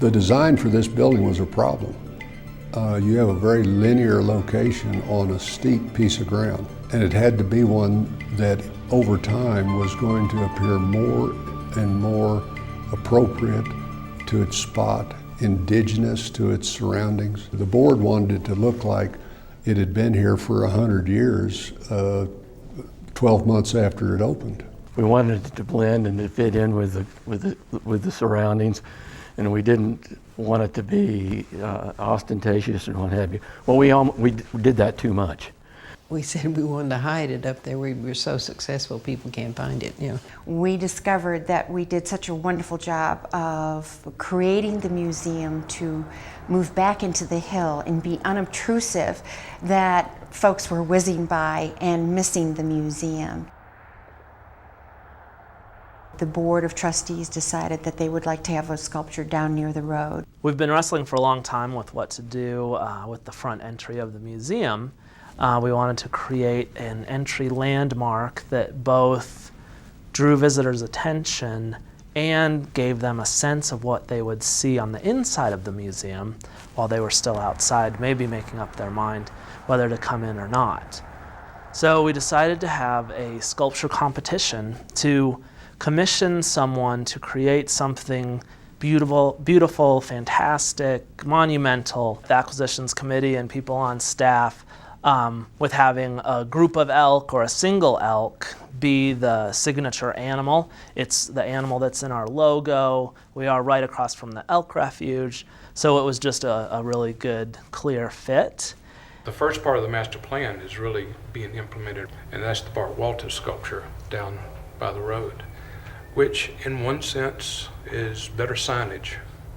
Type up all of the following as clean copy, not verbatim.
The design for this building was a problem. You have a very linear location on a steep piece of ground, and it had to be one that over time was going to appear more and more appropriate to its spot, indigenous to its surroundings. The board wanted it to look like it had been here for 100 years, 12 months after it opened. We wanted it to blend and to fit in with the surroundings, and we didn't want it to be ostentatious and what have you. Well, we did that too much. We said we wanted to hide it up there. We were so successful, people can't find it. We discovered that we did such a wonderful job of creating the museum to move back into the hill and be unobtrusive that folks were whizzing by and missing the museum. The Board of Trustees decided that they would like to have a sculpture down near the road. We've been wrestling for a long time with what to do with the front entry of the museum. We wanted to create an entry landmark that both drew visitors' attention and gave them a sense of what they would see on the inside of the museum while they were still outside, maybe making up their mind whether to come in or not. So we decided to have a sculpture competition to commission someone to create something beautiful, fantastic, monumental. The acquisitions committee and people on staff, with having a group of elk or a single elk be the signature animal. It's the animal that's in our logo. We are right across from the elk refuge, so it was just a really good, clear fit. The first part of the master plan is really being implemented, and that's the Bart Walter sculpture down by the road, which in one sense is better signage,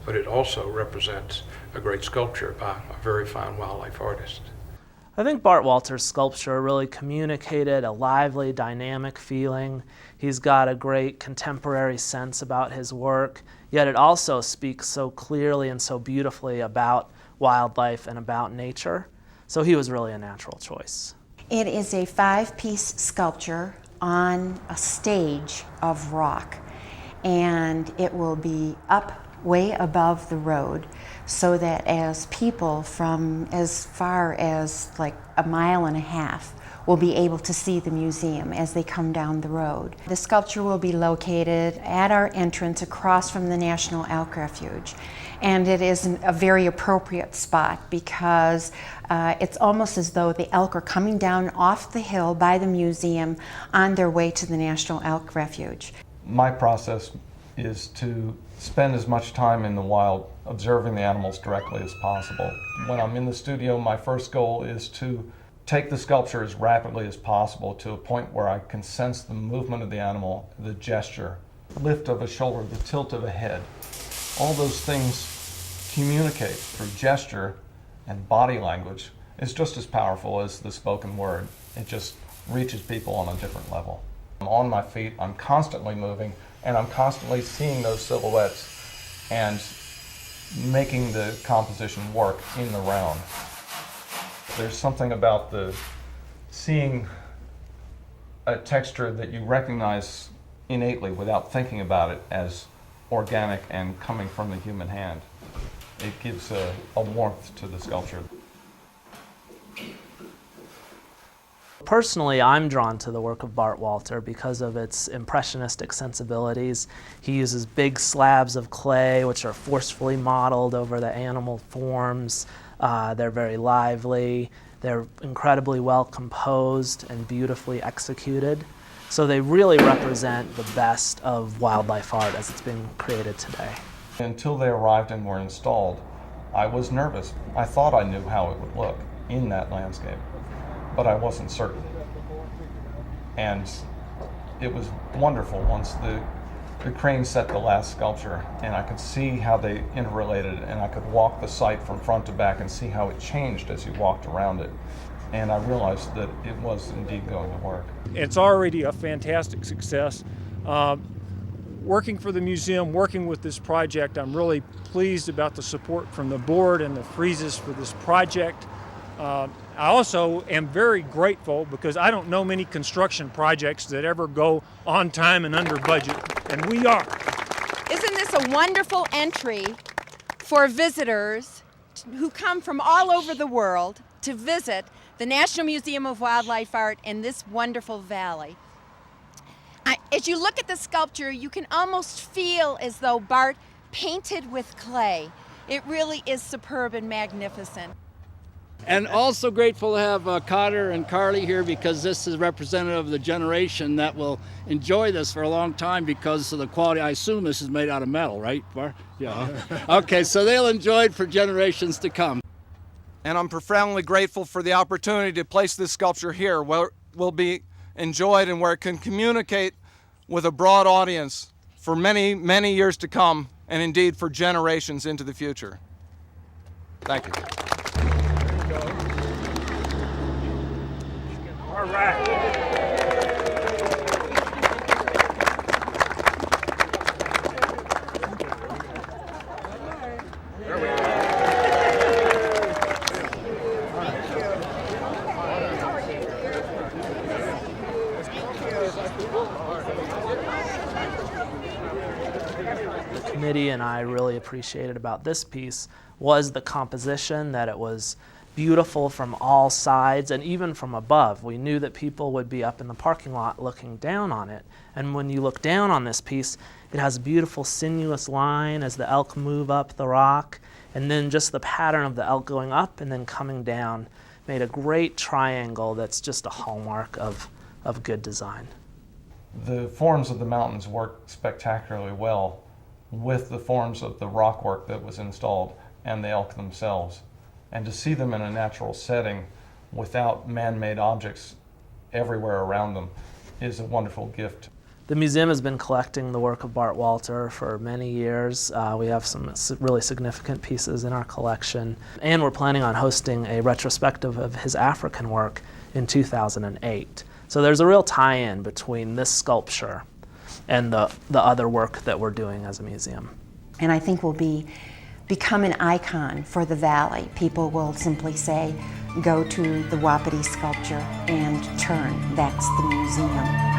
but it also represents a great sculpture by a very fine wildlife artist. I think Bart Walter's sculpture really communicated a lively, dynamic feeling. He's got a great contemporary sense about his work, yet it also speaks so clearly and so beautifully about wildlife and about nature. So he was really a natural choice. It is a 5-piece sculpture on a stage of rock, and it will be up way above the road, so that as people from as far as like 1.5 miles will be able to see the museum as they come down the road. The sculpture will be located at our entrance across from the National Elk Refuge, and it is a very appropriate spot because it's almost as though the elk are coming down off the hill by the museum on their way to the National Elk Refuge. My process is to spend as much time in the wild observing the animals directly as possible. When I'm in the studio, my first goal is to take the sculpture as rapidly as possible to a point where I can sense the movement of the animal, the gesture, the lift of a shoulder, the tilt of a head. All those things communicate through gesture, and body language is just as powerful as the spoken word. It just reaches people on a different level. I'm on my feet, I'm constantly moving, and I'm constantly seeing those silhouettes and making the composition work in the round. There's something about the seeing a texture that you recognize innately without thinking about it as organic and coming from the human hand. It gives a warmth to the sculpture. Personally, I'm drawn to the work of Bart Walter because of its impressionistic sensibilities. He uses big slabs of clay which are forcefully modeled over the animal forms. They're very lively. They're incredibly well composed and beautifully executed. So they really represent the best of wildlife art as it's being created today. Until they arrived and were installed, I was nervous. I thought I knew how it would look in that landscape, but I wasn't certain. And it was wonderful once the crane set the last sculpture and I could see how they interrelated, and I could walk the site from front to back and see how it changed as you walked around it. And I realized that it was indeed going to work. It's already a fantastic success. Working for the museum, working with this project, I'm really pleased about the support from the board and the freezes for this project. I also am very grateful because I don't know many construction projects that ever go on time and under budget, and we are. Isn't this a wonderful entry for visitors who come from all over the world to visit the National Museum of Wildlife Art in this wonderful valley. As you look at the sculpture, you can almost feel as though Bart painted with clay. It really is superb and magnificent. And also grateful to have Cotter and Carly here, because this is representative of the generation that will enjoy this for a long time because of the quality. I assume this is made out of metal, right, Bar? Yeah. Okay, so they'll enjoy it for generations to come. And I'm profoundly grateful for the opportunity to place this sculpture here where it will be enjoyed and where it can communicate with a broad audience for many, many years to come, and indeed for generations into the future. Thank you. All right. The committee and I really appreciated about this piece was the composition, that it was beautiful from all sides and even from above. We knew that people would be up in the parking lot looking down on it. And when you look down on this piece, it has a beautiful sinuous line as the elk move up the rock, and then just the pattern of the elk going up and then coming down made a great triangle that's just a hallmark of good design. The forms of the mountains work spectacularly well with the forms of the rock work that was installed and the elk themselves. And to see them in a natural setting without man-made objects everywhere around them is a wonderful gift. The museum has been collecting the work of Bart Walter for many years. We have some really significant pieces in our collection, and we're planning on hosting a retrospective of his African work in 2008. So there's a real tie-in between this sculpture and the other work that we're doing as a museum. And I think will become an icon for the valley. People will simply say, go to the Wapiti sculpture and turn. That's the museum.